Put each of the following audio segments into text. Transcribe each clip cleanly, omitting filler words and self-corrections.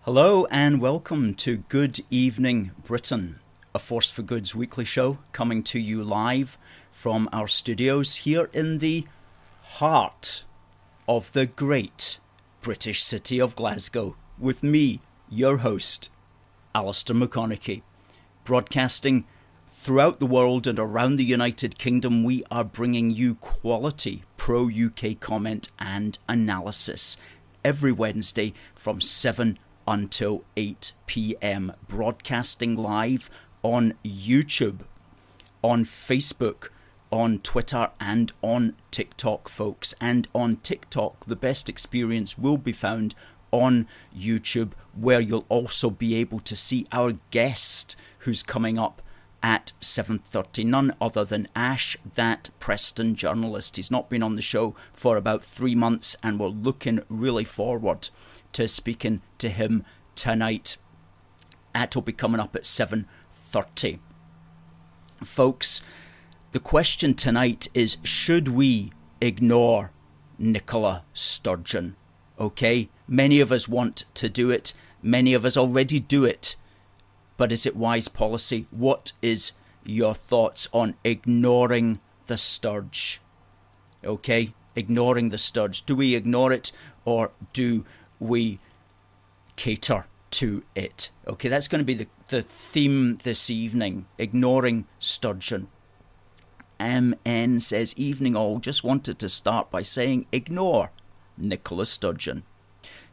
Hello and welcome to Good Evening Britain, a Force for Good's weekly show coming to you live from our studios here in the heart of the great British city of Glasgow, with me, your host, Alistair McConnachie. Broadcasting throughout the world and around the United Kingdom, we are bringing you quality pro-UK comment and analysis every Wednesday from 7 until 8 p.m, broadcasting live on YouTube, on Facebook, on Twitter and on TikTok, folks. And on TikTok, the best experience will be found on YouTube, where you'll also be able to see our guest who's coming up at 7:30, none other than Ash, that Preston journalist. He's not been on the show for about 3 months, and we're looking really forward to speaking to him tonight. That'll be coming up at 7:30. Folks, the question tonight is, should we ignore Nicola Sturgeon? Okay, many of us want to do it. Many of us already do it. But is it wise policy? What is your thoughts on ignoring the Sturge? Okay, ignoring the Sturge. Do we ignore it, or do we cater to it? Okay, that's going to be the theme this evening, ignoring Sturgeon. MN says, evening all, just wanted to start by saying ignore Nicola Sturgeon.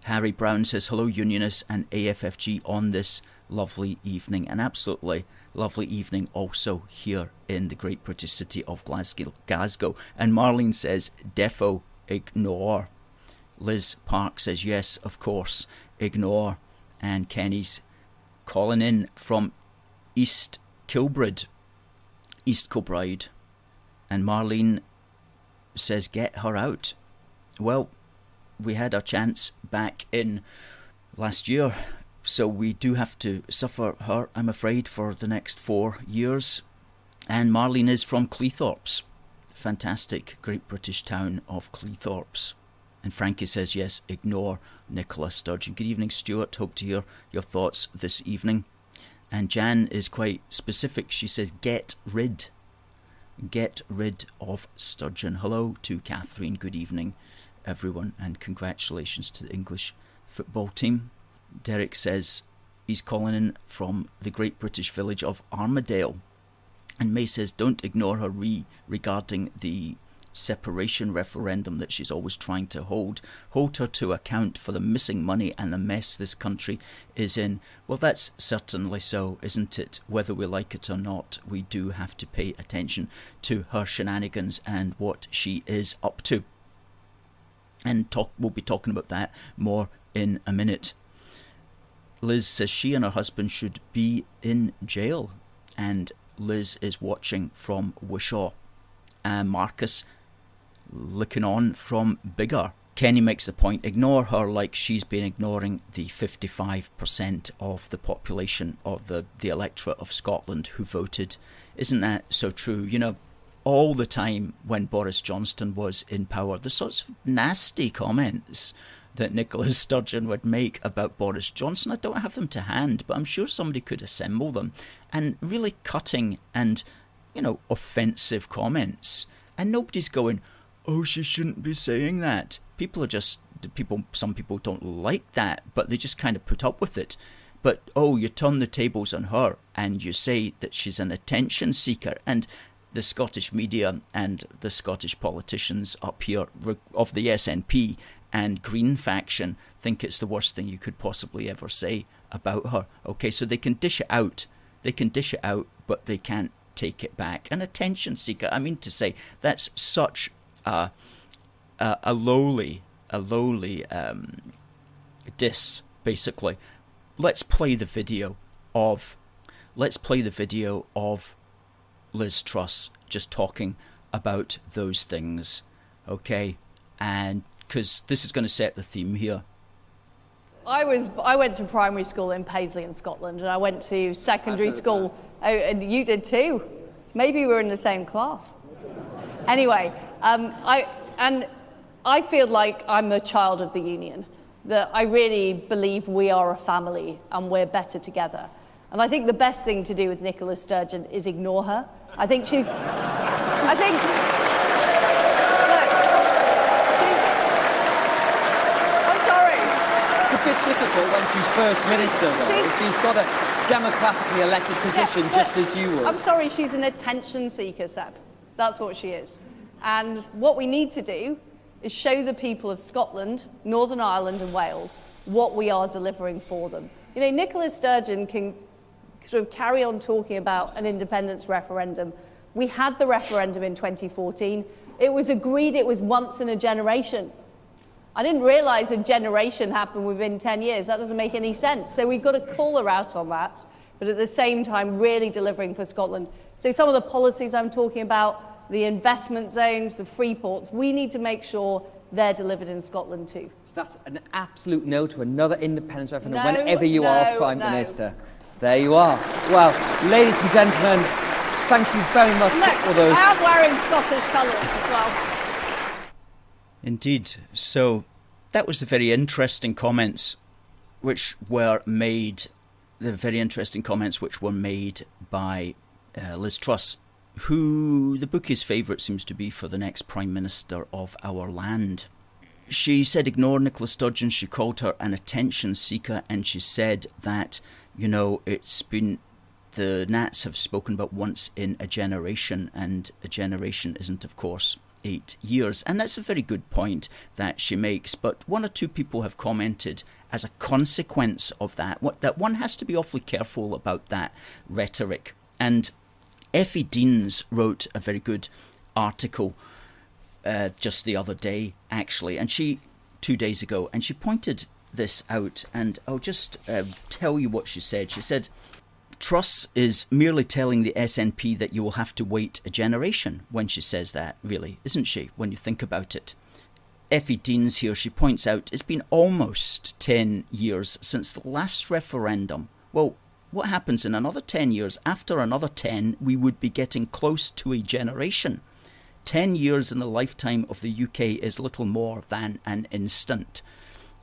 Harry Brown says, hello Unionists and AFFG on this lovely evening. An absolutely lovely evening also here in the great British city of Glasgow. And Marlene says, defo ignore. Liz Park says, yes, of course, ignore. And Kenny's calling in from East Kilbride. And Marlene says, get her out. Well, we had our chance back in last year, so we do have to suffer her, I'm afraid, for the next 4 years. And Marlene is from Cleethorpes. Fantastic, great British town of Cleethorpes. And Frankie says, yes, ignore Nicola Sturgeon. Good evening, Stuart. Hope to hear your thoughts this evening. And Jan is quite specific. She says, get rid of Sturgeon. Hello to Catherine. Good evening, everyone. And congratulations to the English football team. Derek says he's calling in from the great British village of Armadale. And May says, don't ignore her regarding the separation referendum that she's always trying to hold her to account for the missing money and the mess this country is in. Well, that's certainly so, isn't it? Whether we like it or not, we do have to pay attention to her shenanigans and what she is up to. And we'll be talking about that more in a minute. Liz says she and her husband should be in jail, and Liz is watching from Wishaw. Marcus looking on from Biggar. Kenny makes the point, ignore her like she's been ignoring the 55% of the population of the electorate of Scotland who voted. Isn't that so true? You know, all the time when Boris Johnson was in power, the sorts of nasty comments that Nicola Sturgeon would make about Boris Johnson, I don't have them to hand, but I'm sure somebody could assemble them, and really cutting and, you know, offensive comments. And nobody's going, oh, she shouldn't be saying that. Some people don't like that, but they just kind of put up with it. But, oh, you turn the tables on her and you say that she's an attention seeker. And the Scottish media and the Scottish politicians up here of the SNP and Green faction think it's the worst thing you could possibly ever say about her. Okay, so they can dish it out. But they can't take it back. An attention seeker, I mean to say, that's such a lowly diss, basically. Let's play the video of Liz Truss just talking about those things, okay? And because this is going to set the theme here. I went to primary school in Paisley in Scotland, and I went to secondary school. Oh, and you did too. Maybe we were in the same class. Anyway, I feel like I'm a child of the Union. that I really believe we are a family and we're better together. And I think the best thing to do with Nicola Sturgeon is ignore her. I think she's... I think... Look, I'm sorry. It's a bit difficult when she's First Minister, though. She's got a democratically elected position, just as you would. I'm sorry, she's an attention seeker, Seb. That's what she is. And what we need to do is show the people of Scotland, Northern Ireland and Wales what we are delivering for them. You know, Nicola Sturgeon can sort of carry on talking about an independence referendum. We had the referendum in 2014. It was agreed it was once in a generation. I didn't realise a generation happened within 10 years. That doesn't make any sense. So we've got to call her out on that, but at the same time really delivering for Scotland. So some of the policies I'm talking about, the investment zones, the free ports, we need to make sure they're delivered in Scotland too. So that's an absolute no to another independence referendum whenever you are Prime Minister. There you are. Well, ladies and gentlemen, thank you very much for those. I am wearing Scottish colours as well. Indeed. So that was the very interesting comments which were made by Liz Truss, who the bookie's favourite seems to be for the next Prime Minister of our land. She said ignore Nicola Sturgeon. She called her an attention seeker, and she said that, you know, the Nats have spoken about once in a generation, and a generation isn't, of course, 8 years. And that's a very good point that she makes. But one or two people have commented as a consequence of that, that one has to be awfully careful about that rhetoric. And Effie Deans wrote a very good article just the other day, actually, and 2 days ago, and she pointed this out, and I'll just tell you what she said. She said, Truss is merely telling the SNP that you will have to wait a generation when she says that, really, isn't she, when you think about it? Effie Deans here, she points out, it's been almost 10 years since the last referendum. Well, what happens in another 10 years? After another 10, we would be getting close to a generation. 10 years in the lifetime of the UK is little more than an instant.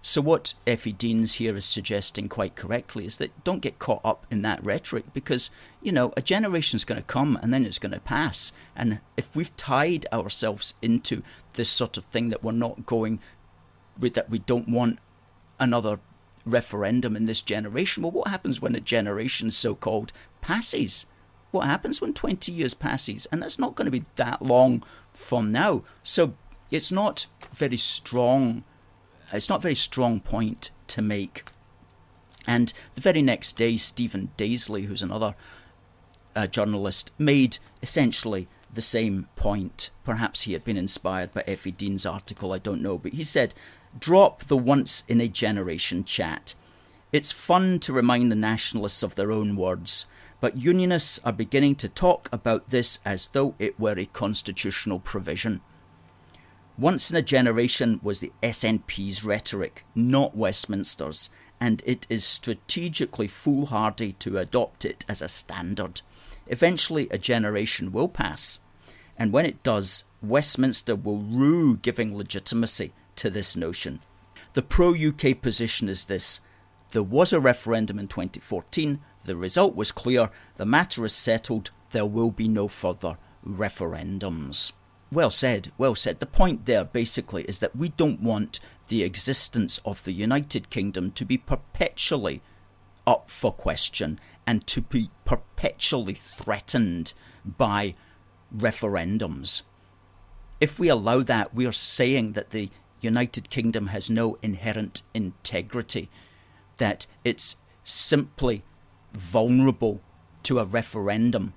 So what Effie Deans here is suggesting quite correctly is that don't get caught up in that rhetoric, because, you know, a generation's going to come and then it's going to pass. And if we've tied ourselves into this sort of thing that we're not going with, that we don't want another referendum in this generation, well, what happens when a generation so-called passes? What happens when 20 years passes? And that's not going to be that long from now. So it's not very strong. It's not a very strong point to make. And the very next day, Stephen Daisley, who's another journalist, made essentially the same point. Perhaps he had been inspired by Effie Dean's article, I don't know. But he said, drop the once-in-a-generation chat. It's fun to remind the nationalists of their own words, but unionists are beginning to talk about this as though it were a constitutional provision. Once in a generation was the SNP's rhetoric, not Westminster's, and it is strategically foolhardy to adopt it as a standard. Eventually a generation will pass, and when it does, Westminster will rue giving legitimacy to this notion. The pro-UK position is this: there was a referendum in 2014, the result was clear, the matter is settled, there will be no further referendums. Well said, well said. The point there basically is that we don't want the existence of the United Kingdom to be perpetually up for question and to be perpetually threatened by referendums. If we allow that, we are saying that the United Kingdom has no inherent integrity, that it's simply vulnerable to a referendum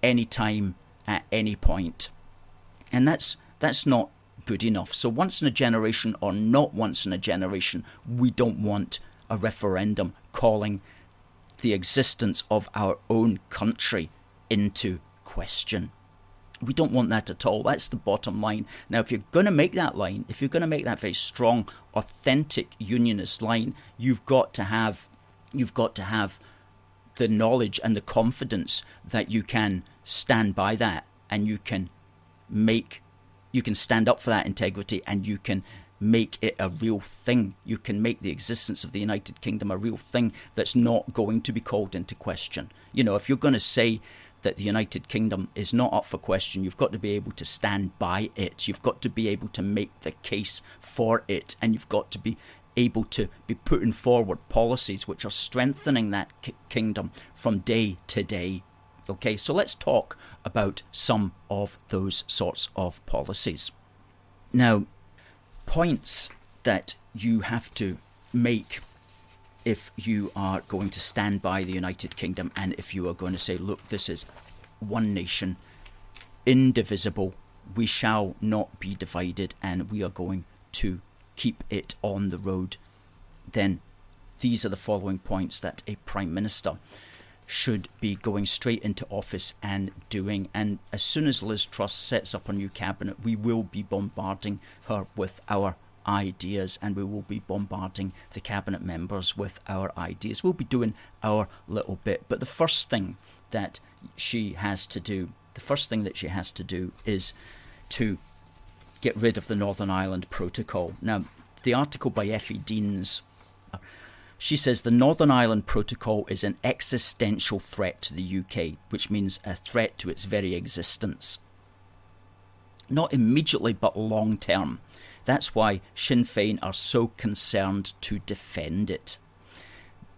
any time at any point. And that's not good enough. So once in a generation or not once in a generation, we don't want a referendum calling the existence of our own country into question. We don't want that at all. That's the bottom line. Now, if you're going to make that line, if you're going to make that very strong, authentic unionist line, you've got to have the knowledge and the confidence that you can stand by that, and you can stand up for that integrity, and you can make it a real thing. You can make the existence of the United Kingdom a real thing that's not going to be called into question. You know, if you're going to say that the United Kingdom is not up for question, you've got to be able to stand by it. You've got to be able to make the case for it, and you've got to be able to be putting forward policies which are strengthening that kingdom from day to day. Okay, so let's talk about some of those sorts of policies. Now, points that you have to make if you are going to stand by the United Kingdom, and if you are going to say, look, this is one nation, indivisible, we shall not be divided, and we are going to keep it on the road, then these are the following points that a Prime Minister should be going straight into office and doing. And as soon as Liz Truss sets up a new cabinet, we will be bombarding her with our ideas, and we will be bombarding the cabinet members with our ideas. We'll be doing our little bit. But the first thing that she has to do, is to get rid of the Northern Ireland Protocol. Now, the article by Effie Deans, she says the Northern Ireland Protocol is an existential threat to the UK, which means a threat to its very existence. Not immediately, but long term. That's why Sinn Féin are so concerned to defend it.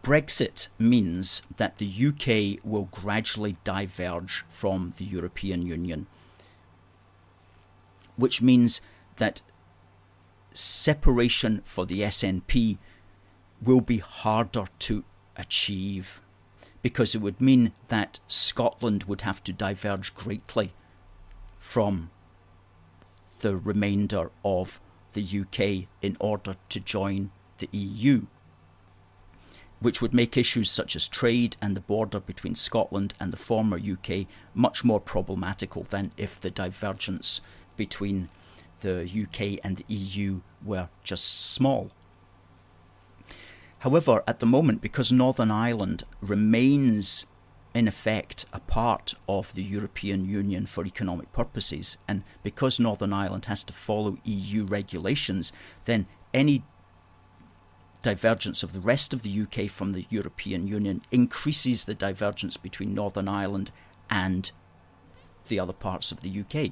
Brexit means that the UK will gradually diverge from the European Union, which means that separation for the SNP will be harder to achieve, because it would mean that Scotland would have to diverge greatly from the remainder of the UK in order to join the EU, which would make issues such as trade and the border between Scotland and the former UK much more problematical than if the divergence between the UK and the EU were just small. However, at the moment, because Northern Ireland remains in effect a part of the European Union for economic purposes, and because Northern Ireland has to follow EU regulations, then any divergence of the rest of the UK from the European Union increases the divergence between Northern Ireland and the other parts of the UK.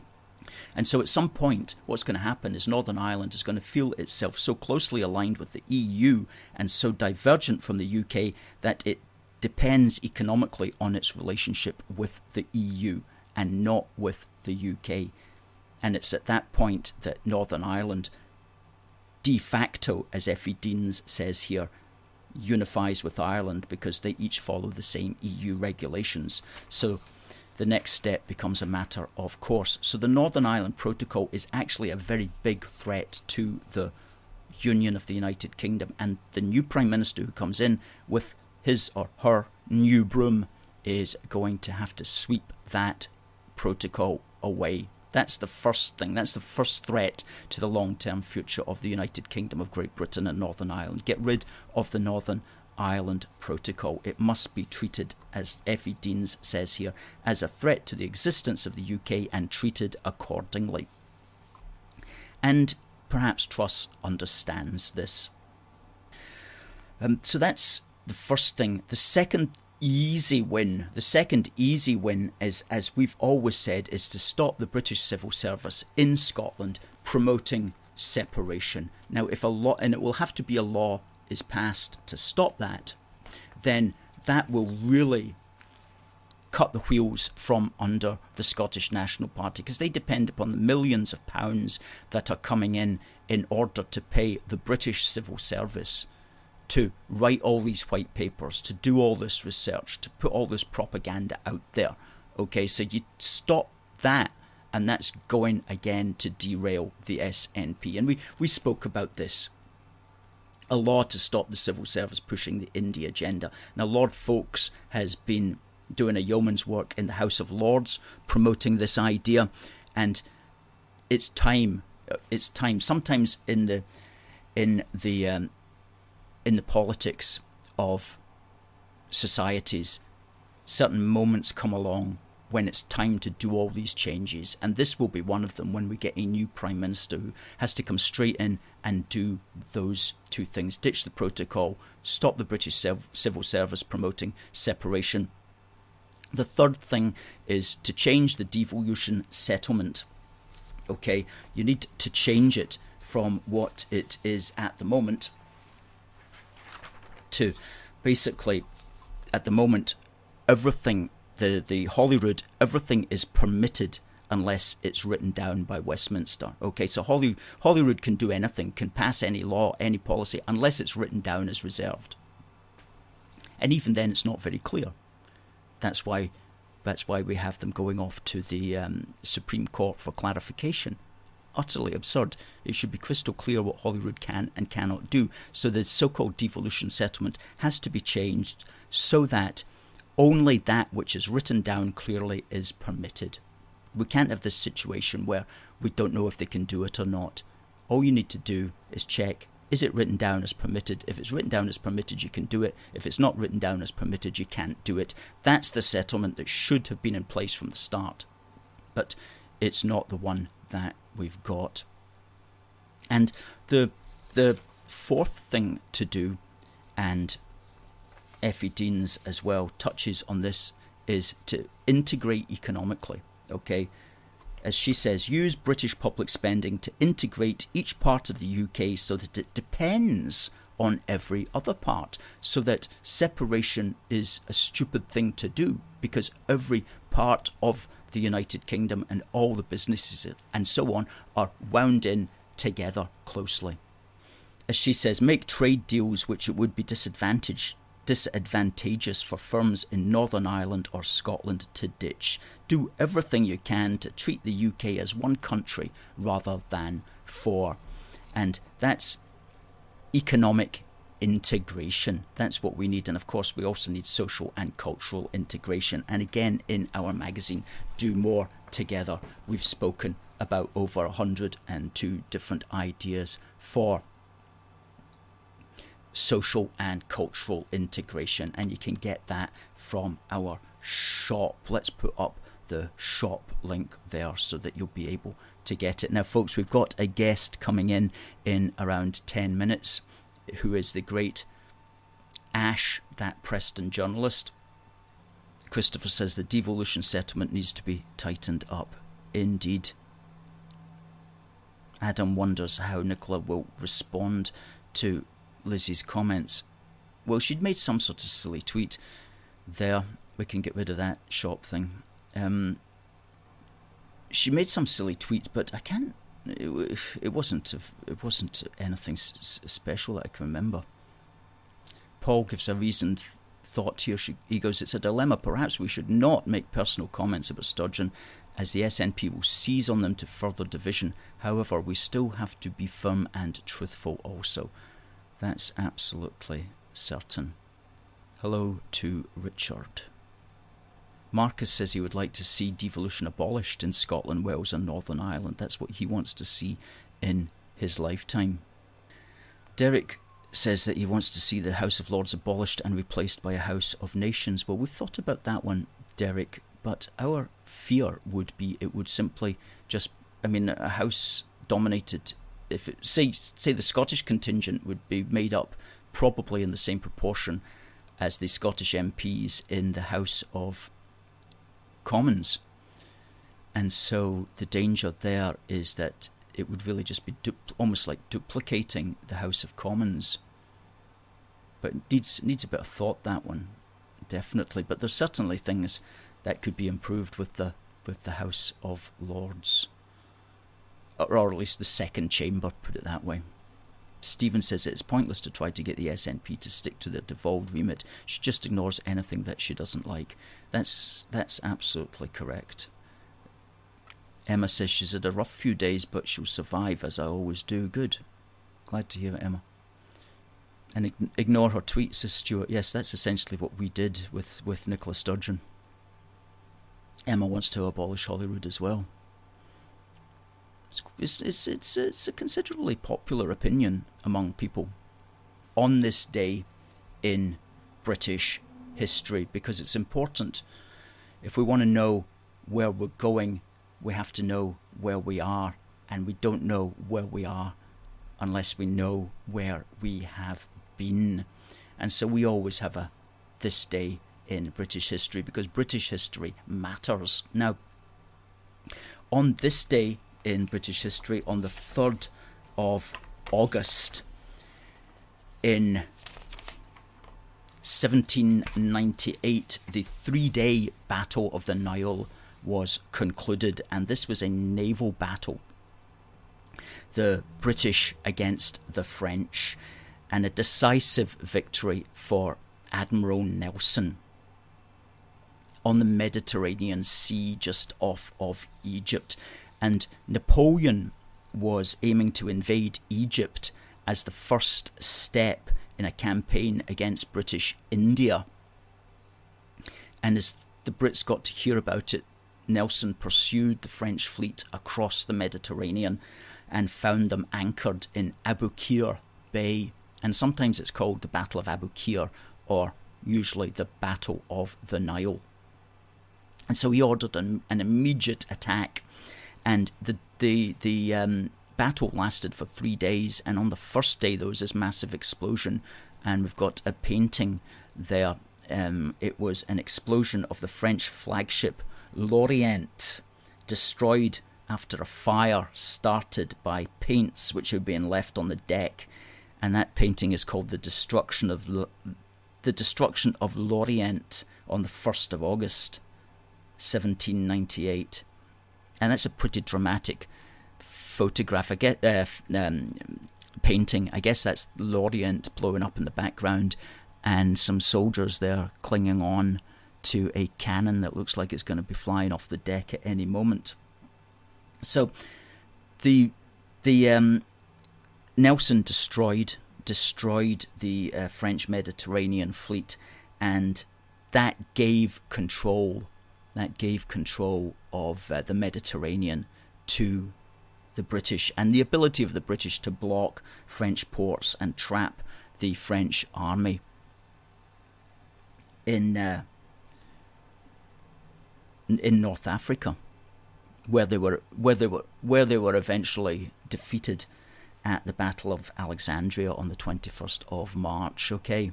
And so at some point, what's going to happen is Northern Ireland is going to feel itself so closely aligned with the EU and so divergent from the UK that it depends economically on its relationship with the EU and not with the UK. And it's at that point that Northern Ireland, de facto, as Effie Deans says here, unifies with Ireland because they each follow the same EU regulations. So the next step becomes a matter of course. So the Northern Ireland Protocol is actually a very big threat to the Union of the United Kingdom, and the new Prime Minister who comes in with his or her new broom is going to have to sweep that protocol away. That's the first thing. That's the first threat to the long-term future of the United Kingdom of Great Britain and Northern Ireland. Get rid of the Northern Ireland Protocol. It must be treated, as Effie Deans says here, as a threat to the existence of the UK and treated accordingly. And perhaps Truss understands this. So that's the first thing. The second easy win is, as we've always said, is to stop the British civil service in Scotland promoting separation. Now, if a law, and it will have to be a law, is passed to stop that, then that will really cut the wheels from under the Scottish National Party, because they depend upon the millions of pounds that are coming in order to pay the British civil service to write all these white papers, to do all this research, to put all this propaganda out there. Okay, so you stop that, and that's going again to derail the SNP. And we spoke about this. A law to stop the civil service pushing the Indie agenda. Now, Lord Foulkes has been doing a yeoman's work in the House of Lords promoting this idea, and it's time. It's time. Sometimes in the politics of societies, certain moments come along when it's time to do all these changes, and this will be one of them when we get a new Prime Minister who has to come straight in and do those two things: ditch the protocol, stop the British civil service promoting separation. The third thing is to change the devolution settlement. Okay, you need to change it from what it is at the moment to basically, at the moment, everything, the Holyrood, everything is permitted unless it's written down by Westminster. Okay, so Holyrood can do anything, can pass any law, any policy, unless it's written down as reserved. And even then, it's not very clear. That's why we have them going off to the Supreme Court for clarification. Utterly absurd. It should be crystal clear what Holyrood can and cannot do. So the so-called devolution settlement has to be changed so that only that which is written down clearly is permitted. We can't have this situation where we don't know if they can do it or not. All you need to do is check, is it written down as permitted? If it's written down as permitted, you can do it. If it's not written down as permitted, you can't do it. That's the settlement that should have been in place from the start. But it's not the one that we've got. And the fourth thing to do, and Effie Deans as well touches on this, is to integrate economically. Okay, as she says, use British public spending to integrate each part of the UK so that it depends on every other part, so that separation is a stupid thing to do, because every part of the United Kingdom and all the businesses and so on are wound in together closely. As she says, make trade deals which it would be disadvantageous for firms in Northern Ireland or Scotland to ditch. Do everything you can to treat the UK as one country rather than four. And that's economic integration. That's what we need. And of course, we also need social and cultural integration. And again, in our magazine, Do More Together, we've spoken about over 102 different ideas for social and cultural integration, and you can get that from our shop. Let's put up the shop link there so that you'll be able to get it. Now folks, we've got a guest coming in around 10 minutes, who is the great Ash, that Preston journalist. Christopher says the devolution settlement needs to be tightened up. Indeed. Adam wonders how Nicola will respond to Lizzie's comments. Well, she'd made some sort of silly tweet there. We can get rid of that shop thing. She made some silly tweet, but I can't. It wasn't anything special that I can remember. Paul gives a reasoned thought here. He goes, it's a dilemma. Perhaps we should not make personal comments about Sturgeon, as the SNP will seize on them to further division. However, we still have to be firm and truthful also. That's absolutely certain. Hello to Richard. Marcus says he would like to see devolution abolished in Scotland, Wales and Northern Ireland. That's what he wants to see in his lifetime. Derek says that he wants to see the House of Lords abolished and replaced by a House of Nations. Well, we've thought about that one, Derek, but our fear would be it would simply just, a house dominated, if it, say the Scottish contingent would be made up probably in the same proportion as the Scottish MPs in the House of Commons. And so the danger there is that it would really just be almost like duplicating the House of Commons. But it needs a bit of thought, that one, definitely. But there's certainly things that could be improved with the House of Lords, or at least the second chamber, put it that way. Stephen says it's pointless to try to get the SNP to stick to their devolved remit. She just ignores anything that she doesn't like. That's absolutely correct. Emma says she's had a rough few days, but she'll survive, as I always do. Good. Glad to hear it, Emma. And ignore her tweets, says Stuart. Yes, that's essentially what we did with Nicola Sturgeon. Emma wants to abolish Holyrood as well. It's a considerably popular opinion among people on this day in British history, because it's important if we want to know where we're going, we have to know where we are, and we don't know where we are unless we know where we have been. And so we always have a this day in British history, because British history matters. Now, on this day in British history, on the 3rd of August in 1798, the 3-day Battle of the Nile was concluded, and this was a naval battle. The British against the French, and a decisive victory for Admiral Nelson on the Mediterranean Sea just off of Egypt. And Napoleon was aiming to invade Egypt as the first step in a campaign against British India. And as the Brits got to hear about it, Nelson pursued the French fleet across the Mediterranean and found them anchored in Aboukir Bay. And sometimes it's called the Battle of Aboukir, or usually the Battle of the Nile. And so he ordered an immediate attack, and the battle lasted for 3 days. And on the first day there was this massive explosion, and we've got a painting there. It was an explosion of the French flagship L'Orient, destroyed after a fire started by paints which had been left on the deck. And that painting is called The Destruction of L'Orient on the 1st of August 1798. And that's a pretty dramatic photograph. Painting. I guess that's L'Orient blowing up in the background, and some soldiers there clinging on to a cannon that looks like it's going to be flying off the deck at any moment. So the Nelson destroyed the French Mediterranean fleet, and that gave control of the Mediterranean to the British, and the ability of the British to block French ports and trap the French army in North Africa, where they were eventually defeated at the Battle of Alexandria on the 21st of March. Okay.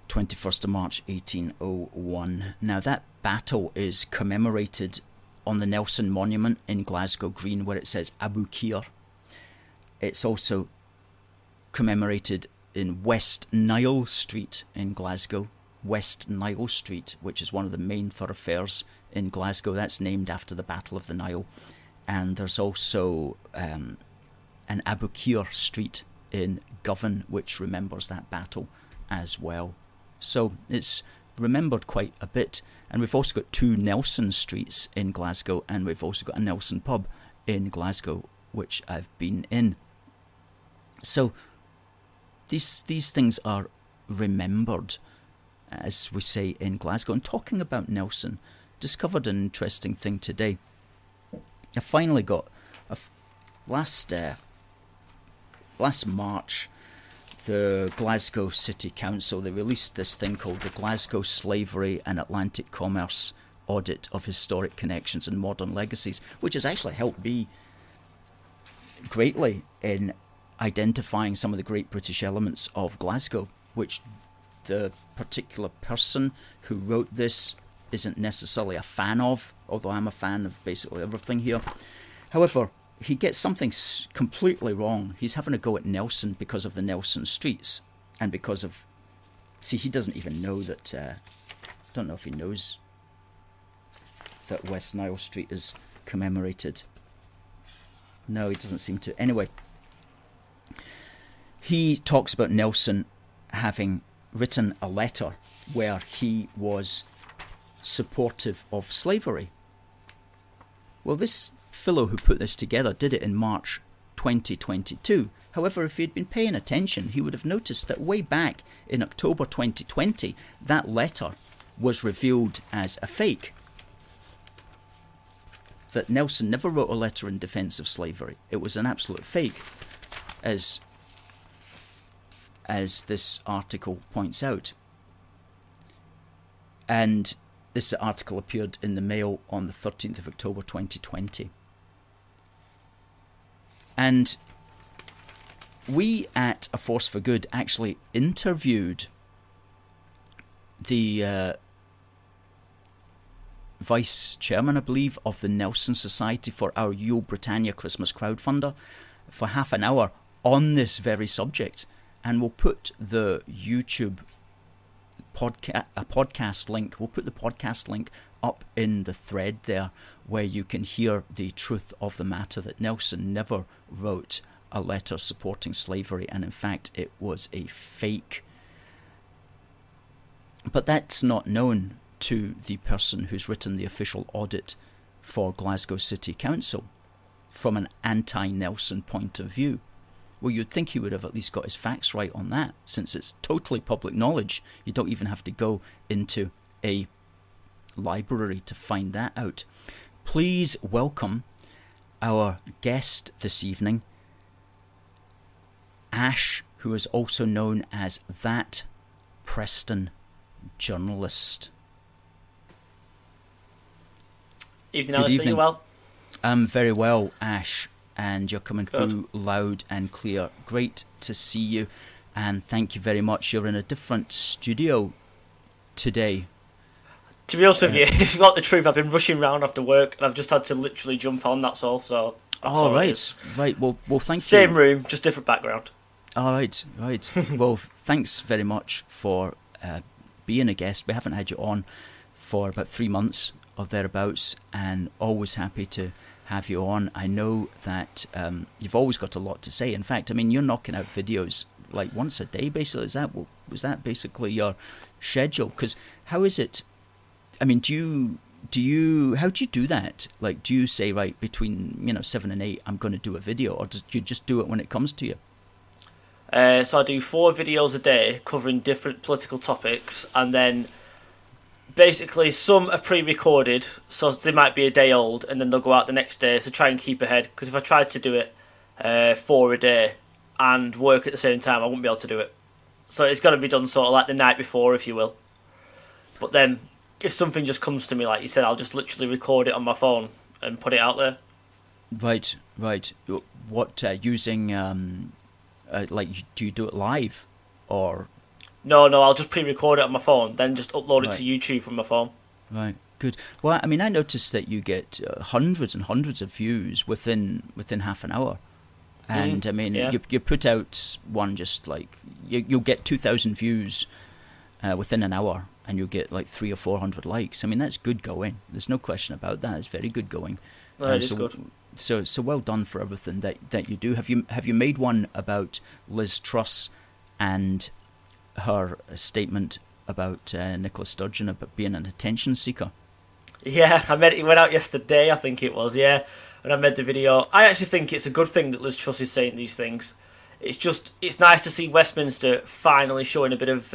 21st of March 1801. Now that battle is commemorated on the Nelson Monument in Glasgow Green, where it says Aboukir. It's also commemorated in West Nile Street in Glasgow. West Nile Street, which is one of the main thoroughfares in Glasgow. That's named after the Battle of the Nile. And there's also an Aboukir Street in Govan, which remembers that battle as well. So it's remembered quite a bit. And we've also got 2 Nelson Streets in Glasgow, and we've also got a Nelson pub in Glasgow, which I've been in. So these things are remembered, as we say in Glasgow. And talking about Nelson, discovered an interesting thing today. I finally got last March, the Glasgow City Council, they released this thing called the Glasgow Slavery and Atlantic Commerce Audit of Historic Connections and Modern Legacies, which has actually helped me greatly in identifying some of the great British elements of Glasgow, which the particular person who wrote this isn't necessarily a fan of, although I'm a fan of basically everything here. However, he gets something completely wrong. He's having a go at Nelson because of the Nelson Streets, and because of... See, he doesn't even know that... I don't know if he knows that West Nile Street is commemorated. No, he doesn't seem to. Anyway, he talks about Nelson having written a letter where he was supportive of slavery. Well, this fellow who put this together did it in March 2022. However, if he'd been paying attention, he would have noticed that way back in October 2020, that letter was revealed as a fake. That Nelson never wrote a letter in defence of slavery. It was an absolute fake, as this article points out. And This article appeared in the Mail on the 13th of October 2020. And we at A Force for Good actually interviewed the vice chairman, I believe, of the Nelson Society for our Yo Britannia Christmas crowdfunder for half an hour on this very subject. And we'll put the YouTube podcast link. We'll put the podcast link up in the thread there, where you can hear the truth of the matter, that Nelson never wrote a letter supporting slavery, and in fact it was a fake. But that's not known to the person who's written the official audit for Glasgow City Council from an anti-Nelson point of view. Well, you'd think he would have at least got his facts right on that, since it's totally public knowledge. You don't even have to go into a library to find that out. Please welcome our guest this evening, Ash, who is also known as That Preston Journalist. Evening, Alistair. You well? I'm very well, Ash, and you're coming through loud and clear. Great to see you, and thank you very much. You're in a different studio today. To be honest with you, if you want the truth, I've been rushing around after work, and I've just had to literally jump on, that's all. So that's all right. It is. Right, well thank you. Same room, just different background. All right. Well, thanks very much for being a guest. We haven't had you on for about 3 months or thereabouts, and always happy to have you on. I know that you've always got a lot to say. In fact, I mean, you're knocking out videos like once a day, basically. Was that basically your schedule? Because how is it? I mean, how do you do that? Like, do you say, right, between 7 and 8, I'm going to do a video, or do you just do it when it comes to you? So I do 4 videos a day covering different political topics, and then basically some are pre-recorded, so they might be a day old, and then they'll go out the next day to try and keep ahead. Because if I tried to do it 4 a day and work at the same time, I wouldn't be able to do it. So it's got to be done sort of like the night before, if you will. But then if something just comes to me, like you said, I'll just literally record it on my phone and put it out there. Right. What, using, do you do it live, or? No, I'll just pre-record it on my phone, then just upload it to YouTube from my phone. Right, good. Well, I mean, I noticed that you get hundreds and hundreds of views within half an hour. And, I mean, you put out one just like, you'll get 2,000 views within an hour, and you'll get like 300 or 400 likes. I mean, that's good going. There's no question about that. It's very good going. No, it is good. So well done for everything that you do. Have you made one about Liz Truss and her statement about Nicola Sturgeon about being an attention seeker? Yeah, it went out yesterday, I think it was, and I made the video. I actually think it's a good thing that Liz Truss is saying these things. It's nice to see Westminster finally showing a bit of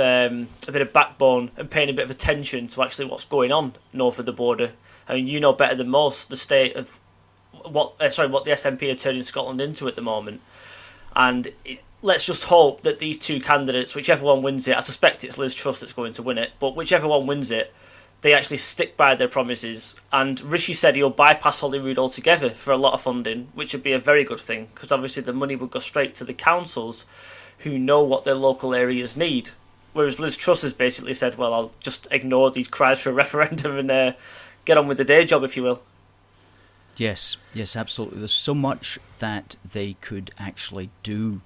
backbone and paying a bit of attention to actually what's going on north of the border. I mean, you know better than most the state of what the SNP are turning Scotland into at the moment. And let's just hope that these 2 candidates, whichever one wins it, I suspect it's Liz Truss that's going to win it, but whichever one wins it, they actually stick by their promises. And Rishi said he'll bypass Holyrood altogether for a lot of funding, which would be a very good thing, because obviously the money would go straight to the councils who know what their local areas need. Whereas Liz Truss has basically said, well, I'll just ignore these cries for a referendum and get on with the day job, if you will. Yes, absolutely. There's so much that they could actually do,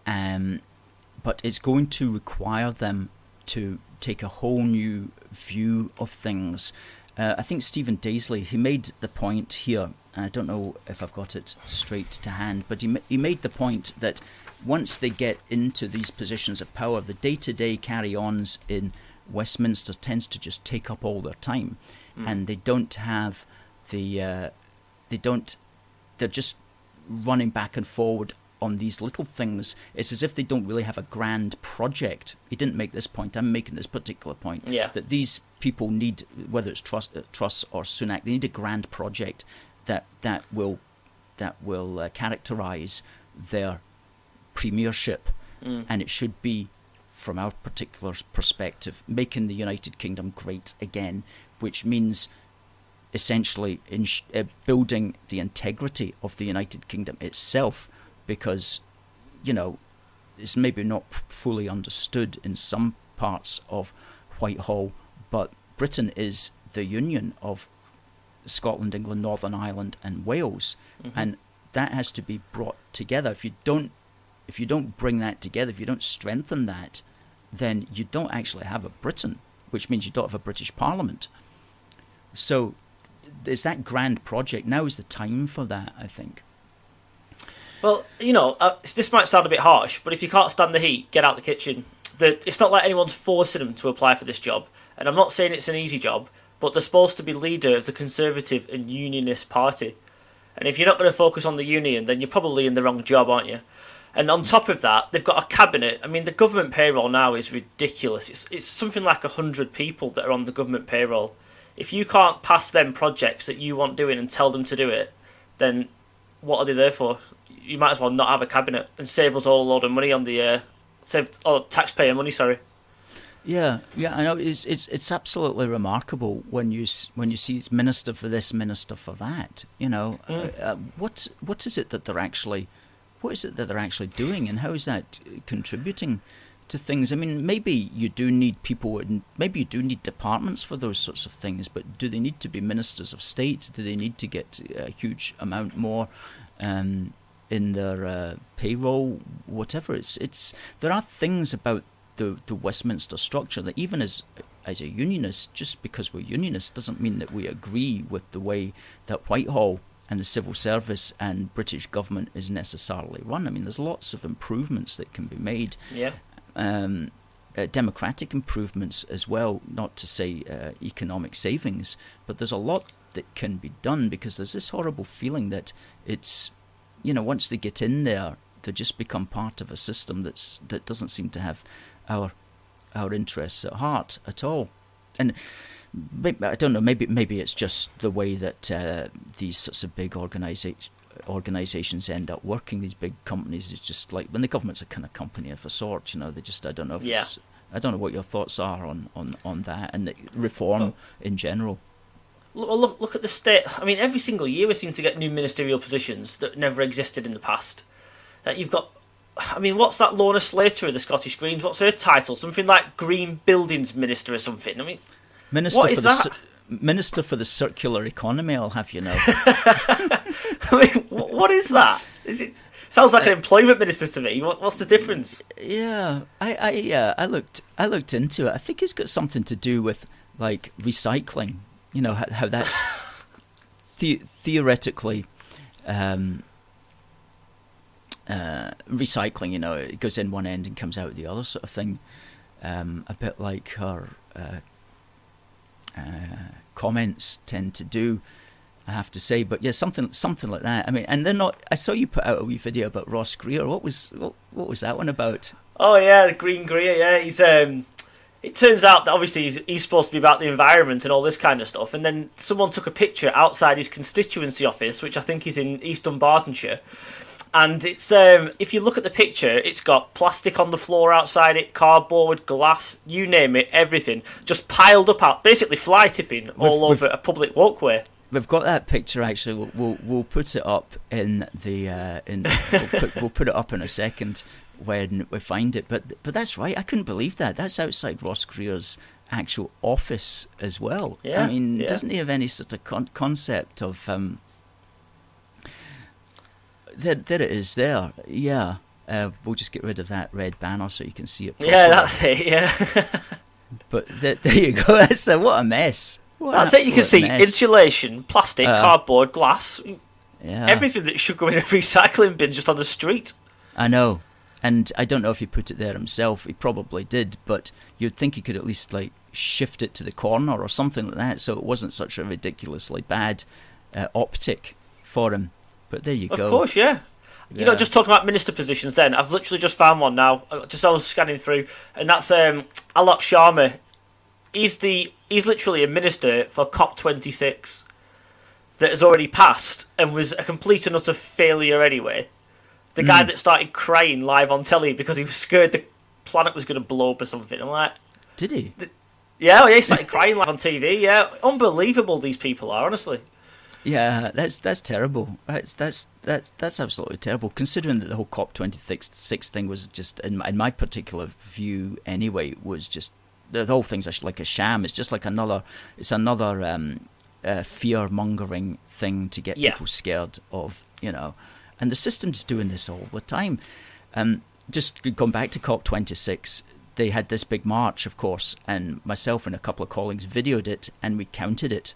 but it's going to require them to take a whole new view of things. I think Stephen Daisley, he made the point here, and I don't know if I've got it straight to hand, but he made the point that once they get into these positions of power, the day-to-day carry-ons in Westminster tends to just take up all their time, and they don't have they're just running back and forward on these little things. It's as if they don't really have a grand project. He didn't make this point. I'm making this particular point. Yeah. That these people need, whether it's Truss or Sunak, they need a grand project that will characterise their premiership, and it should be from our particular perspective, making the United Kingdom great again, which means essentially building the integrity of the United Kingdom itself, because, you know, it's maybe not fully understood in some parts of Whitehall, but Britain is the union of Scotland, England, Northern Ireland and Wales, and that has to be brought together. If you don't bring that together, if you don't strengthen that, then you don't actually have a Britain, which means you don't have a British Parliament. So there's that grand project. Now is the time for that, I think. Well, you know, this might sound a bit harsh, but if you can't stand the heat, get out the kitchen. It's not like anyone's forcing them to apply for this job. And I'm not saying it's an easy job, but they're supposed to be leader of the Conservative and Unionist Party. And if you're not going to focus on the union, then you're probably in the wrong job, aren't you? And on top of that, they've got a cabinet. I mean, the government payroll now is ridiculous. It's something like 100 people that are on the government payroll. If you can't pass them projects that you want doing and tell them to do it, then what are they there for? You might as well not have a cabinet and save us all a load of money on the taxpayer money. Sorry. Yeah, I know. It's absolutely remarkable when you see it's minister for this, minister for that. You know, what is it that they're actually doing, and how is that contributing to things? I mean, maybe you do need people, and maybe you do need departments for those sorts of things, but do they need to be ministers of state? Do they need to get a huge amount more in their payroll? Whatever. It's there are things about the Westminster structure that, even as a unionist, just because we're unionists doesn't mean that we agree with the way that Whitehall and the civil service and British government is necessarily run. I mean, there's lots of improvements that can be made. Yeah. Democratic improvements as well, not to say economic savings, but there's a lot that can be done, because there's this horrible feeling that it's, you know, once they get in there, they just become part of a system that doesn't seem to have our interests at heart at all. And maybe, I don't know, maybe it's just the way that these sorts of big organisations end up working. These big companies, it's just like when the government's a kind of company of a sort. You know, they just, I don't know if I don't know what your thoughts are on that and reform in general. Look at the state. I mean, every single year we seem to get new ministerial positions that never existed in the past. You've got, I mean, what's that Lorna Slater of the Scottish Greens? What's her title? Something like Green Buildings Minister or something. I mean, what is that? Minister for the Circular Economy, I'll have you know. I mean, what is that? Sounds like an employment minister to me. What's the difference? Yeah, I looked into it. I think it's got something to do with like recycling. You know how that's theoretically recycling. You know, it goes in one end and comes out the other, sort of thing. A bit like her comments tend to do, I have to say. But yeah, something like that. I mean, and they're not. I saw you put out a wee video about Ross Greer. What was that one about? Oh yeah, the Green Greer. Yeah, he's it turns out that obviously he's supposed to be about the environment and all this kind of stuff, and then someone took a picture outside his constituency office, which I think is in East Dunbartonshire, and it's if you look at the picture, it's got plastic on the floor outside it, cardboard, glass, you name it, everything, just piled up out, basically fly tipping all over a public walkway. We've got that picture actually. We'll put it up in the we'll put it up in a second when we find it. But that's right. I couldn't believe that. That's outside Ross Greer's actual office as well. Yeah, I mean, doesn't he have any sort of concept of there it is there. Yeah. We'll just get rid of that red banner so you can see it properly. Yeah, that's it. Yeah. But there you go. That's what a mess. That's it. You can see mess. Insulation, plastic, cardboard, glass, everything that should go in a recycling bin just on the street. I know, and I don't know if he put it there himself. He probably did, but you'd think he could at least like shift it to the corner or something like that, so it wasn't such a ridiculously bad optic for him. But there you go. Of course, yeah. You know, just talking about minister positions. Then I've literally just found one now. I was scanning through, and that's Alok Sharma. He's literally a minister for COP26 that has already passed and was a complete and utter failure anyway. The guy that started crying live on telly because he was scared planet was going to blow up or something. I'm like, did he? Yeah, he started crying live on TV. Yeah, unbelievable these people are, honestly. Yeah, that's terrible. That's absolutely terrible. Considering that the whole COP26 thing was just, in my particular view anyway, was just the whole thing's actually like a sham. It's just like another fear mongering thing to get people scared of, And the system's doing this all the time. Just going back to COP26. They had this big march, of course, and myself and a couple of colleagues videoed it, and we counted it.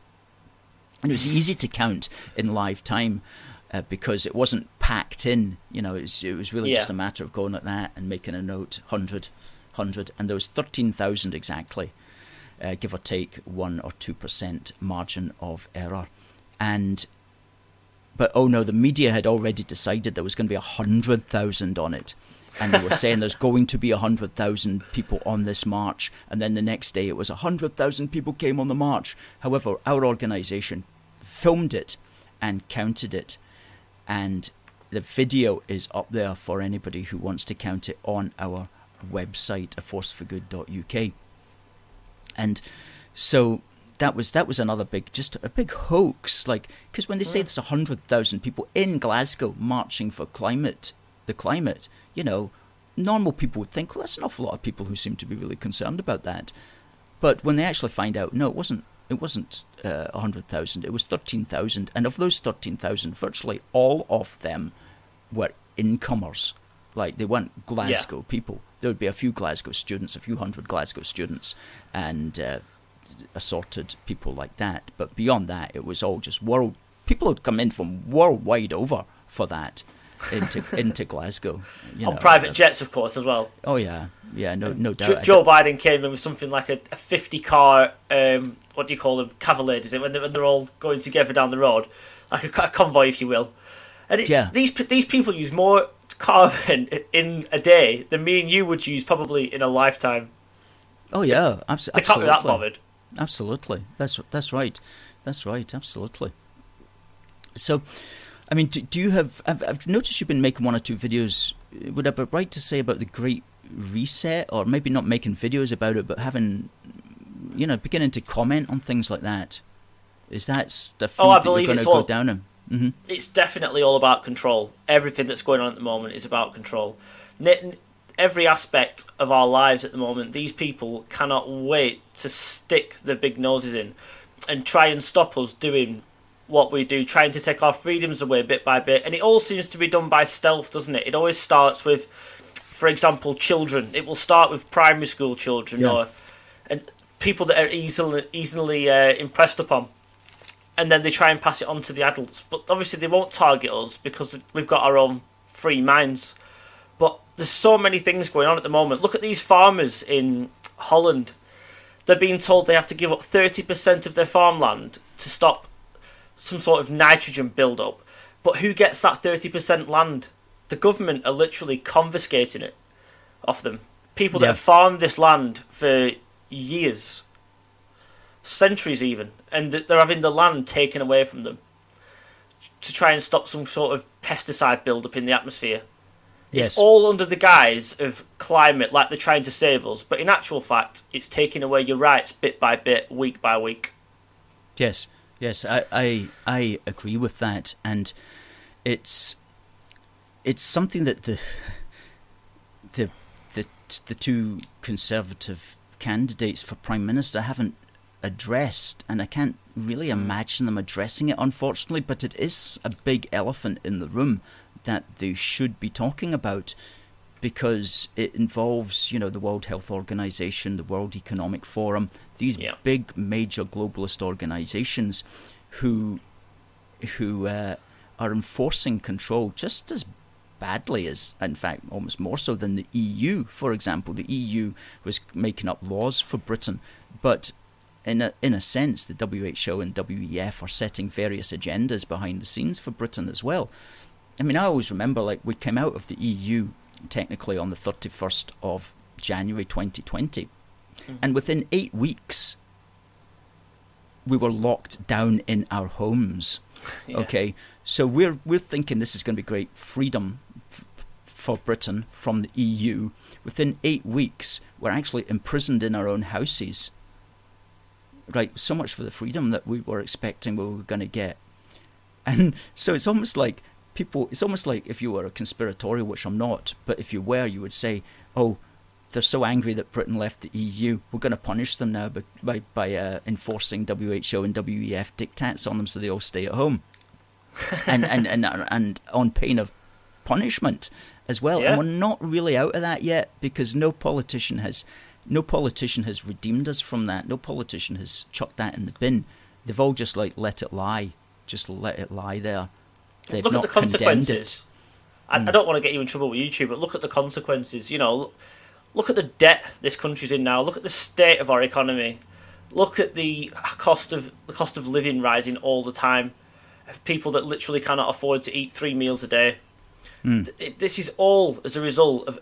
And it was easy to count in live time because it wasn't packed in. It was really just a matter of going at that and making a note, 100, and there was 13,000 exactly, give or take 1 or 2% margin of error. But oh no, the media had already decided there was going to be 100,000 on it. And they were saying there's going to be 100,000 people on this march. And then the next day it was 100,000 people came on the march. However, our organisation filmed it and counted it. And the video is up there for anybody who wants to count it on our website, aforceforgood.uk. And so that was another big hoax. Because when they say there's 100,000 people in Glasgow marching for the climate, normal people would think, well, that's an awful lot of people who seem to be really concerned about that. But when they actually find out, no, it wasn't 100,000, it was 13,000. And of those 13,000, virtually all of them were incomers. Like, they weren't Glasgow people. There would be a few Glasgow students, a few hundred Glasgow students, and assorted people like that. But beyond that, it was all just people had come in from worldwide over for that. into Glasgow, on private jets, of course, as well. Oh yeah, no doubt. Joe Biden came in with something like a 50-car, what do you call them, cavaliers? Is it when they're all going together down the road, like a convoy, if you will? And these people use more carbon in a day than me and you would use probably in a lifetime. Oh yeah, absolutely. They can't be that bothered. Absolutely, that's right. Absolutely. So. I mean, do you have... I've noticed you've been making 1 or 2 videos. Would I be right to say about the Great Reset? Or maybe not making videos about it, but having... beginning to comment on things like that. Is that the food I that believe you're going to go down in? Mm-hmm. It's definitely all about control. Everything that's going on at the moment is about control. Every aspect of our lives at the moment, these people cannot wait to stick their big noses in and try and stop us doing what we do, trying to take our freedoms away bit by bit. And it all seems to be done by stealth, doesn't it? It always starts with, for example, children. It will start with primary school children and people that are easily impressed upon. And then they try and pass it on to the adults. But obviously they won't target us because we've got our own free minds. But there's so many things going on at the moment. Look at these farmers in Holland. They're being told they have to give up 30% of their farmland to stop some sort of nitrogen build-up. But who gets that 30% land? The government are literally confiscating it off them. People that have farmed this land for years, centuries even, and they're having the land taken away from them to try and stop some sort of pesticide build-up in the atmosphere. Yes. It's all under the guise of climate, like they're trying to save us. But in actual fact, it's taking away your rights bit by bit, week by week. Yes. Yes, I agree with that, and it's something that the 2 Conservative candidates for Prime Minister haven't addressed, and I can't really imagine them addressing it, unfortunately. But it is a big elephant in the room that they should be talking about, because it involves, the World Health Organization, the World Economic Forum, these big major globalist organizations who are enforcing control just as badly as, in fact, almost more so than the EU. For example, the EU was making up laws for Britain, but in a sense, the WHO and WEF are setting various agendas behind the scenes for Britain as well. I mean, I always remember, we came out of the EU technically on the 31st of January 2020. Mm-hmm. And within 8 weeks, we were locked down in our homes. Okay, so we're thinking this is going to be great freedom for Britain from the EU, within 8 weeks, we're actually imprisoned in our own houses. Right, so much for the freedom that we were expecting we were going to get. And so it's almost like if you were a conspiratorial, which I'm not, but if you were, you would say, oh, they're so angry that Britain left the EU, we're going to punish them now by enforcing WHO and WEF diktats on them so they all stay at home. and on pain of punishment as well. Yeah. And we're not really out of that yet, because no politician has redeemed us from that. No politician has chucked that in the bin. They've all just let it lie. Just let it lie there. They've look not at the consequences. I don't want to get you in trouble with YouTube, but look at the consequences. Look at the debt this country's in now. Look at the state of our economy. Look at the cost of living rising all the time. People that literally cannot afford to eat 3 meals a day. This is all as a result of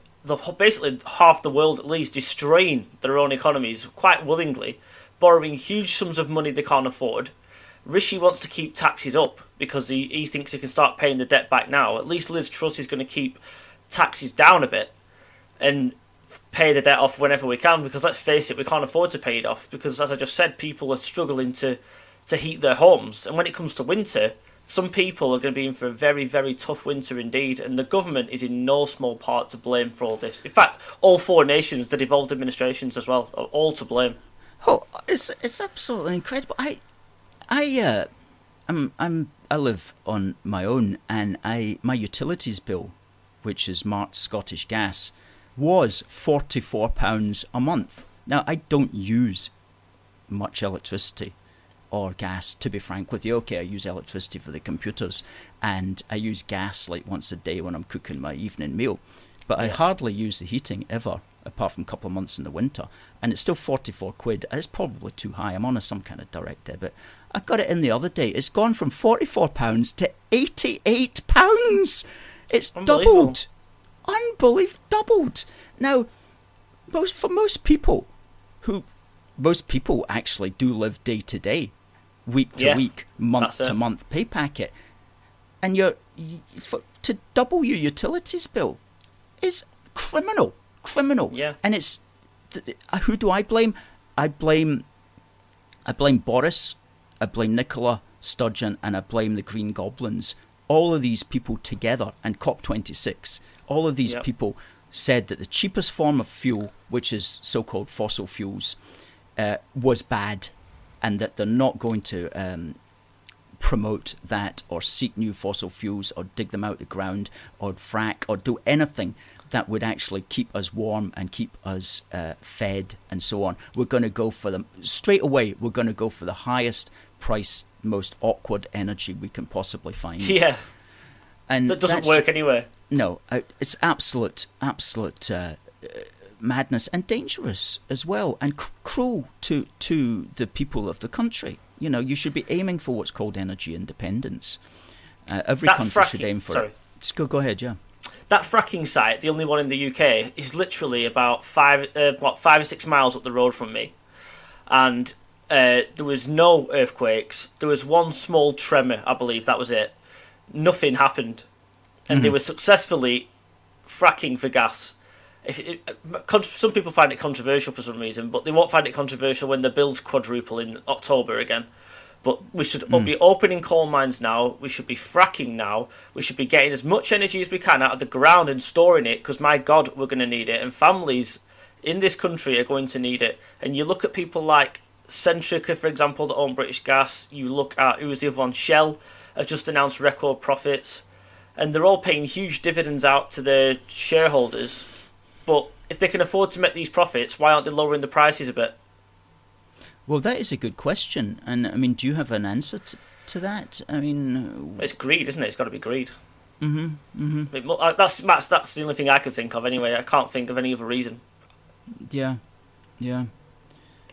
basically half the world at least destroying their own economies quite willingly, borrowing huge sums of money they can't afford. Rishi wants to keep taxes up because he thinks he can start paying the debt back now. At least Liz Truss is going to keep taxes down a bit and pay the debt off whenever we can, because let's face it, we can't afford to pay it off because, as I just said, people are struggling to heat their homes. And when it comes to winter, some people are going to be in for a very, very tough winter indeed, and the government is in no small part to blame for all this. In fact, all 4 nations, the devolved administrations as well, are all to blame. Oh, it's absolutely incredible. I live on my own, and my utilities bill, which is marked Scottish Gas, was £44 a month. Now, I don't use much electricity or gas, to be frank with you. Okay, I use electricity for the computers, and I use gas like once a day when I'm cooking my evening meal. But I hardly use the heating ever, apart from a couple of months in the winter. And it's still 44 quid. It's probably too high. I'm on some kind of direct debit. I got it in the other day. It's gone from £44 to £88. It's doubled. Unbelievable, doubled. Now, most people actually do live day to day, week to week, month to month pay packet, and to double your utilities bill is criminal. Yeah. And it's who do I blame? I blame Boris, I blame Nicola, Sturgeon, and I blame the Green Goblins. All of these people together, and COP26, all of these people said that the cheapest form of fuel, which is so-called fossil fuels, was bad, and that they're not going to promote that or seek new fossil fuels or dig them out the ground or frack or do anything that would actually keep us warm and keep us fed and so on. We're going to go for them straight away. We're going to go for the highest price, most awkward energy we can possibly find. Yeah, and that doesn't work anywhere. No, it's absolute madness, and dangerous as well, and cruel to the people of the country. You should be aiming for what's called energy independence. Every country should aim for it. Just go ahead, yeah. That fracking site, the only one in the UK, is literally about 5 or 6 miles up the road from me. And there was no earthquakes. There was one small tremor, I believe, that was it. Nothing happened. And they were successfully fracking for gas. Some people find it controversial for some reason, but they won't find it controversial when the bills quadruple in October again. But we should be opening coal mines now. We should be fracking now. We should be getting as much energy as we can out of the ground and storing it, because, my God, we're going to need it. And families in this country are going to need it. And you look at people like Centrica, for example, that own British Gas. You look at, who was the other one? Shell have just announced record profits. And they're all paying huge dividends out to their shareholders. But if they can afford to make these profits, why aren't they lowering the prices a bit? Well, that is a good question. And, I mean, do you have an answer to that? I mean... It's greed, isn't it? It's got to be greed. That's the only thing I can think of, anyway. I can't think of any other reason. Yeah.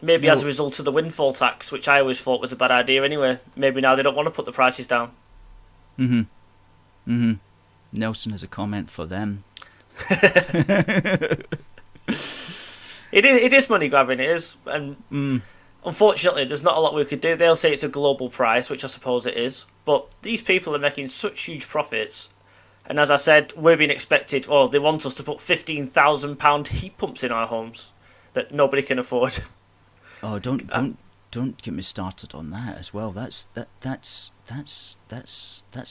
Maybe as a result of the windfall tax, which I always thought was a bad idea anyway. Maybe now they don't want to put the prices down. Nelson has a comment for them. It is money grabbing, it is. And... Unfortunately, there's not a lot we could do. They'll say it's a global price, which I suppose it is. But these people are making such huge profits. And as I said, we're being expected, or they want us to put £15,000 heat pumps in our homes that nobody can afford. Oh, don't get me started on that as well. That's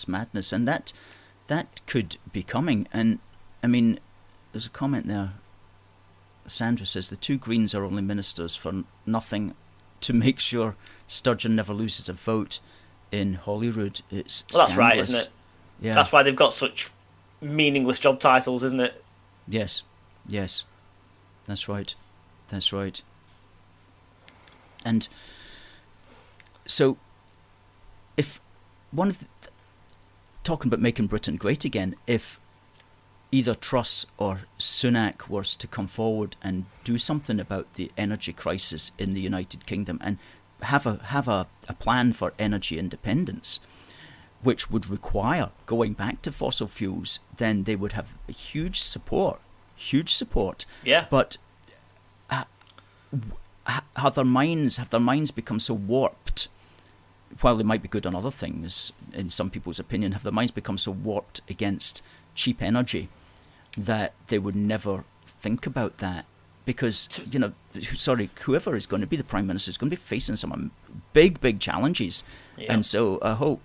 madness, and that could be coming. And I mean, there's a comment there. Sandra says the two Greens are only ministers for nothing to make sure Sturgeon never loses a vote in Holyrood. It's well, that's scandalous. right, isn't it? Yeah. That's why they've got such meaningless job titles, isn't it? Yes. That's right. And so, if one of talking about making Britain great again, if either Truss or Sunak was to come forward and do something about the energy crisis in the United Kingdom and have a plan for energy independence, which would require going back to fossil fuels, then they would have huge support. Yeah. But have their minds become so warped? While they might be good on other things, in some people's opinion, have their minds become so warped against cheap energy that they would never think about that? Because, whoever is going to be the Prime Minister is going to be facing some big challenges. Yeah. And so I hope,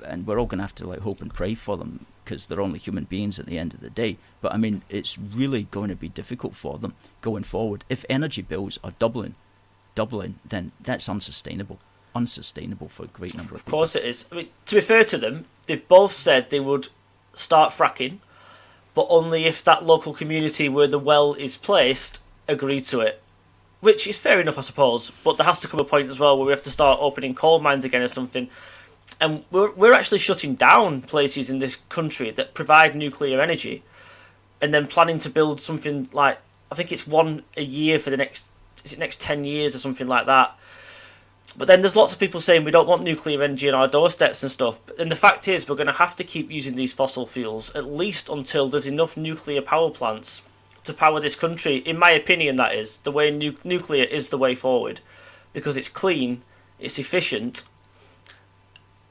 and we're all going to have to hope and pray for them, because they're only human beings at the end of the day. But I mean, it's really going to be difficult for them going forward. If energy bills are doubling, then that's unsustainable for a great number of people. Of course it is. I mean, to be fair to them, they've both said they would start fracking, but only if that local community where the well is placed agree to it, which is fair enough, I suppose. But there has to come a point as well where we have to start opening coal mines again or something. And we're actually shutting down places in this country that provide nuclear energy, and then planning to build something like, I think it's one a year for the next 10 years or something like that. But then there's lots of people saying we don't want nuclear energy on our doorsteps and stuff. And the fact is, we're going to have to keep using these fossil fuels at least until there's enough nuclear power plants to power this country. In my opinion, that is the way. Nuclear is the way forward, because it's clean, it's efficient,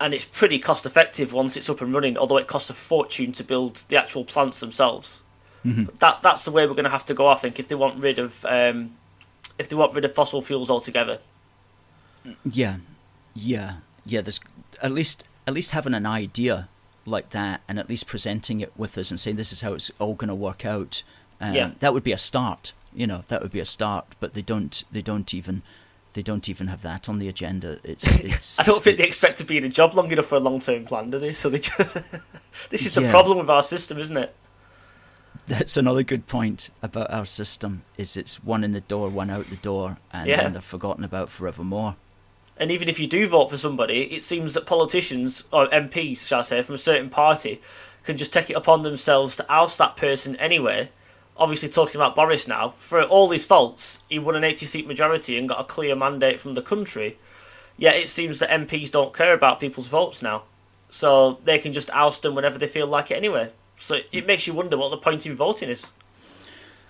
and it's pretty cost effective once it's up and running, although it costs a fortune to build the actual plants themselves. Mm-hmm. That's the way we're going to have to go, I think, if they want rid of fossil fuels altogether. Yeah. There's at least having an idea like that, and at least presenting it with us and saying this is how it's all going to work out. That would be a start. That would be a start. But they don't even have that on the agenda. It's I don't think they expect to be in a job long enough for a long-term plan, do they? So they just this is the problem with our system, isn't it? That's another good point about our system, is it's one in the door, one out the door, and then they're forgotten about forevermore. And even if you do vote for somebody, it seems that politicians, or MPs, shall I say, from a certain party, can just take it upon themselves to oust that person anyway. Obviously, talking about Boris now, for all his faults, he won an 80-seat majority and got a clear mandate from the country. Yet it seems that MPs don't care about people's votes now. So they can just oust them whenever they feel like it anyway. So it makes you wonder what the point in voting is.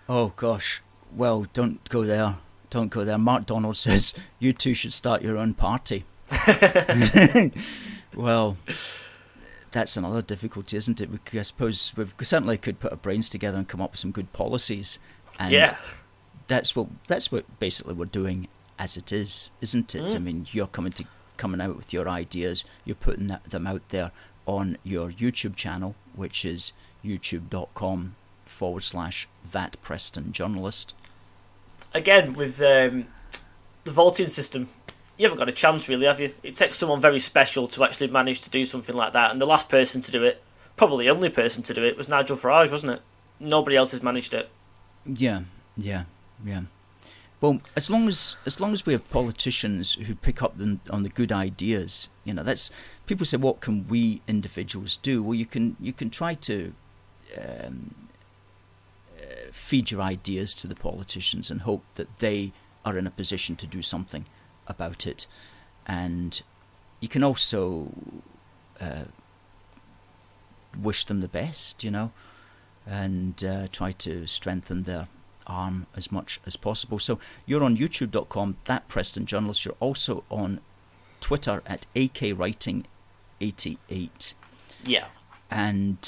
Oh, gosh. Well, don't go there. Don't go there. Mark Donald says, you two should start your own party. Well, that's another difficulty, isn't it? I suppose we certainly could put our brains together and come up with some good policies. And that's what basically we're doing as it is, isn't it? I mean, you're coming out with your ideas. You're putting them out there on your YouTube channel, which is youtube.com/thatprestonjournalist. Again, with the voting system, you haven't got a chance, really, have you? It takes someone very special to actually manage to do something like that. And the last person to do it, probably the only person to do it, was Nigel Farage, wasn't it? Nobody else has managed it. Yeah. Well, as long as we have politicians who pick up on the good ideas, that's, people say, what can we individuals do? Well, you can try to feed your ideas to the politicians and hope that they are in a position to do something about it. And you can also wish them the best, and try to strengthen their arm as much as possible. So you're on youtube.com, That Preston Journalist. You're also on Twitter at AKWriting88. Yeah. And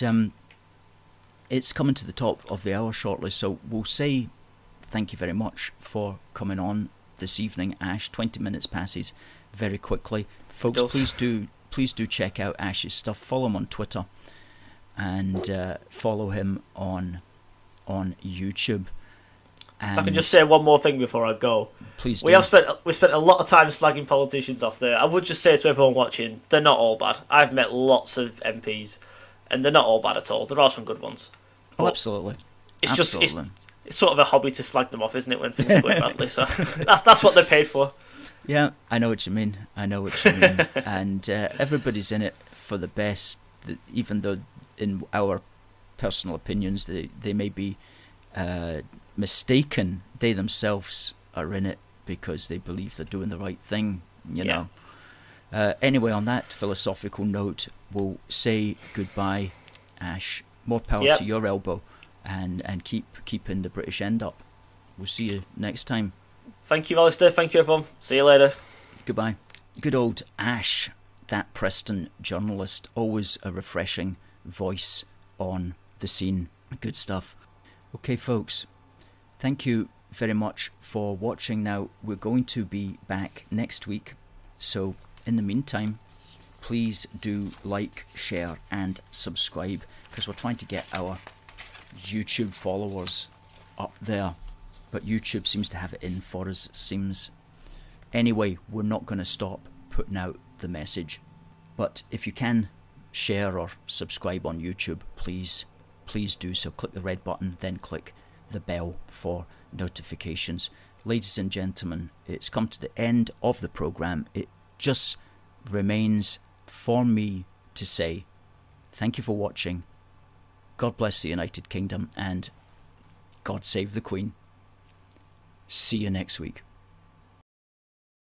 it's coming to the top of the hour shortly, so we'll say thank you very much for coming on this evening, Ash. 20 minutes passes very quickly. Folks, please do check out Ash's stuff. Follow him on Twitter and follow him on YouTube. And I can just say one more thing before I go. Please do. We spent a lot of time slagging politicians off there. I would just say to everyone watching, they're not all bad. I've met lots of MPs, and they're not all bad at all. There are some good ones. Oh, absolutely. It's sort of a hobby to slag them off, isn't it, when things are going badly? So that's what they're paid for. Yeah, I know what you mean. And everybody's in it for the best, even though in our personal opinions they may be mistaken. They themselves are in it because they believe they're doing the right thing, you know. Anyway, on that philosophical note, we'll say goodbye, Ash. More power to your elbow, and keeping the British end up. We'll see you next time. Thank you, Alistair. Thank you, everyone. See you later. Goodbye. Good old Ash, that Preston journalist, always a refreshing voice on the scene. Good stuff. Okay, folks, thank you very much for watching. Now, we're going to be back next week, so in the meantime, please do like, share and subscribe, because we're trying to get our YouTube followers up there, but YouTube seems to have it in for us, it seems. Anyway, we're not going to stop putting out the message, but if you can share or subscribe on YouTube, please do so. Click the red button, then click the bell for notifications. Ladies and gentlemen, it's come to the end of the programme. It just remains for me to say thank you for watching. God bless the United Kingdom, and God save the Queen. See you next week.